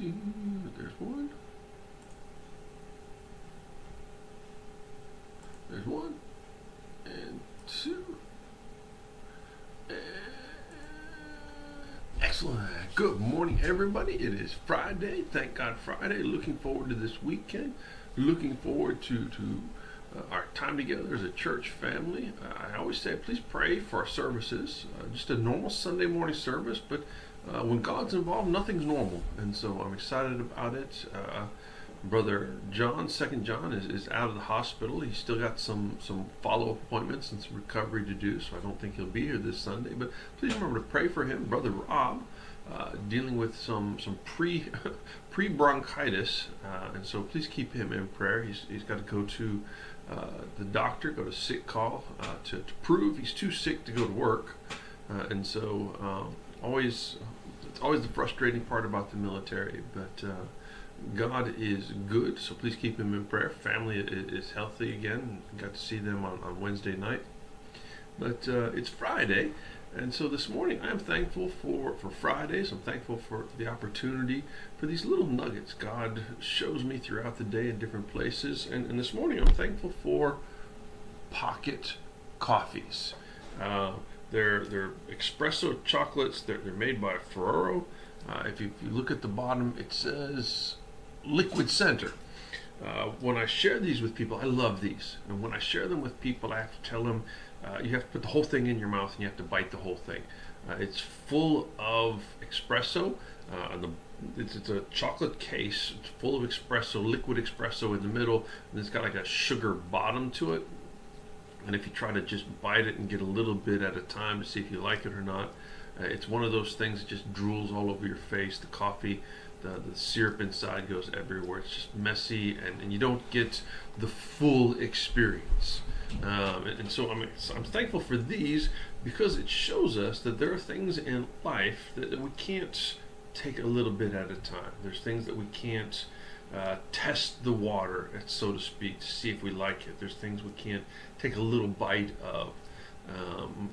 There's one. There's one. And two. And excellent. Good morning, everybody. It is Friday. Thank God Friday. Looking forward to this weekend. Looking forward to our time together as a church family. I always say, please pray for our services. Just a normal Sunday morning service, but when God's involved, nothing's normal. And so I'm excited about it. Brother John, Second John, is out of the hospital. He's still got some follow-up appointments and some recovery to do, so I don't think he'll be here this Sunday. But please remember to pray for him. Brother Rob, dealing with some pre-bronchitis, and so please keep him in prayer. He's got to go to the doctor, go to sick call to prove he's too sick to go to work, and so it's always the frustrating part about the military, but God is good, so please keep him in prayer. Family is healthy again. Got to see them on Wednesday night, but it's Friday, and so this morning I'm thankful for Fridays. I'm thankful for the opportunity for these little nuggets God shows me throughout the day in different places, and this morning I'm thankful for pocket coffees. They're espresso chocolates. They're made by Ferrero. If you look at the bottom, it says Liquid Center. When I share these with people, I love these. And when I share them with people, I have to tell them, you have to put the whole thing in your mouth and you have to bite the whole thing. It's full of espresso. It's a chocolate case. It's full of espresso, liquid espresso in the middle, and it's got like a sugar bottom to it. And if you try to just bite it and get a little bit at a time to see if you like it or not, it's one of those things that just drools all over your face. The coffee, the syrup inside goes everywhere. It's just messy, and you don't get the full experience. And so I'm thankful for these because it shows us that there are things in life that we can't take a little bit at a time. There's things that we can't test the water, so to speak, to see if we like it. There's things we can't take a little bite of.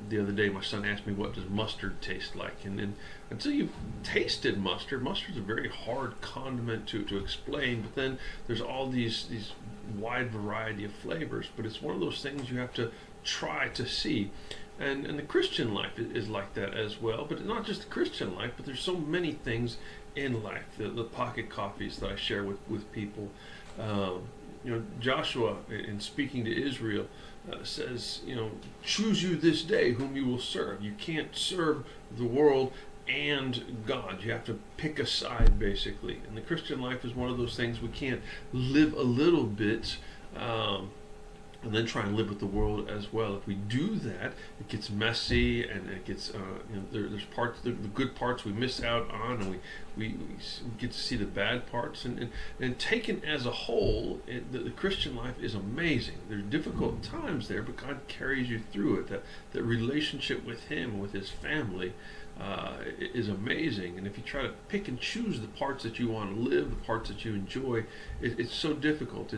The other day my son asked me, what does mustard taste like? And until you've tasted mustard's a very hard condiment to explain, but then there's all these wide variety of flavors, but it's one of those things you have to try to see. And the Christian life is like that as well, but not just the Christian life, but there's so many things in life, the pocket coffees that I share with people. Joshua, in speaking to Israel, says, choose you this day whom you will serve. You can't serve the world and God. You have to pick a side, basically. And the Christian life is one of those things we can't live a little bit and then try and live with the world as well. If we do that, it gets messy, and it gets there's parts, the good parts we miss out on, and we get to see the bad parts. And taken as a whole, the Christian life is amazing. There's difficult times there, but God carries you through it. That relationship with Him, with His family, is amazing. And if you try to pick and choose the parts that you want to live, the parts that you enjoy, it's so difficult.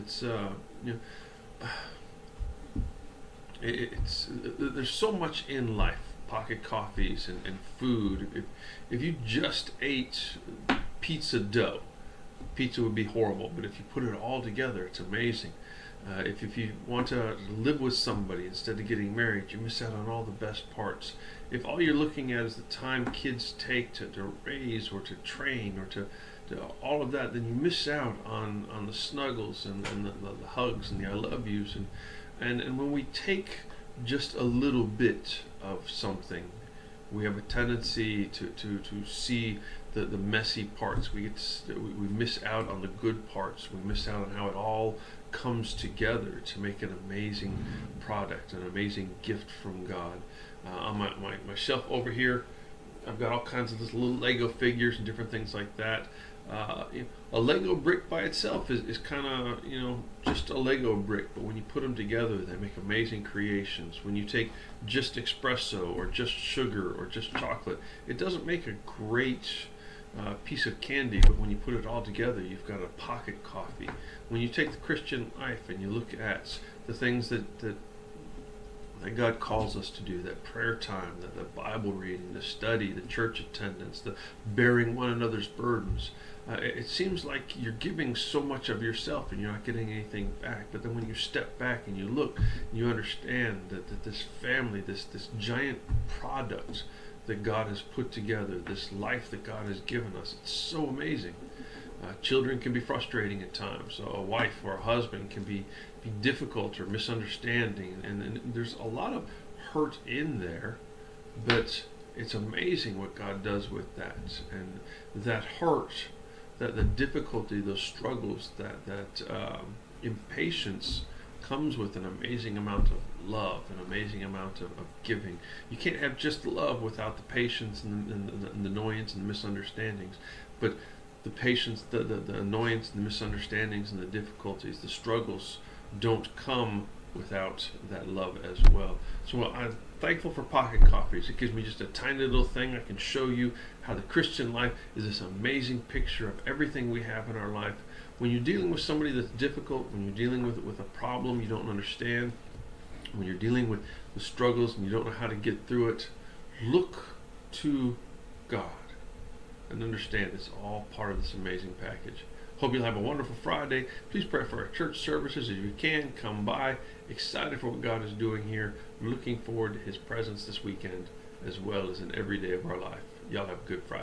There's so much in life, pocket coffees and food. If you just ate pizza dough, pizza would be horrible, but if you put it all together, it's amazing. If you want to live with somebody instead of getting married, you miss out on all the best parts. If all you're looking at is the time kids take to raise or to train or to all of that, then you miss out on the snuggles and the hugs and the I love yous. And when we take just a little bit of something, we have a tendency to see the messy parts. We miss out on the good parts. We miss out on how it all comes together to make an amazing product, an amazing gift from God. On my shelf over here, I've got all kinds of this little Lego figures and different things like that. A Lego brick by itself is kind of, just a Lego brick, but when you put them together, they make amazing creations. When you take just espresso or just sugar or just chocolate, it doesn't make a great piece of candy, but when you put it all together, you've got a pocket coffee. When you take the Christian life and you look at the things that that God calls us to do, that prayer time, the Bible reading, the study, the church attendance, the bearing one another's burdens. It seems like you're giving so much of yourself and you're not getting anything back. But then when you step back and you look, you understand that this family, this giant product that God has put together, this life that God has given us, it's so amazing. Children can be frustrating at times. So a wife or a husband can be difficult or misunderstanding, and there's a lot of hurt in there, but it's amazing what God does with that. And that hurt, that the difficulty, those struggles, that impatience comes with an amazing amount of love, an amazing amount of giving. You can't have just love without the patience and the annoyance and the misunderstandings. But the patience, the annoyance, the misunderstandings, and the difficulties, the struggles don't come without that love as well. So I'm thankful for pocket coffees. It gives me just a tiny little thing. I can show you how the Christian life is this amazing picture of everything we have in our life. When you're dealing with somebody that's difficult, when you're dealing with a problem you don't understand, when you're dealing with the struggles and you don't know how to get through it, look to God and understand it's all part of this amazing package. Hope you'll have a wonderful Friday. Please pray for our church services as you can. Come by. Excited for what God is doing here. Looking forward to His presence this weekend as well as in every day of our life. Y'all have a good Friday.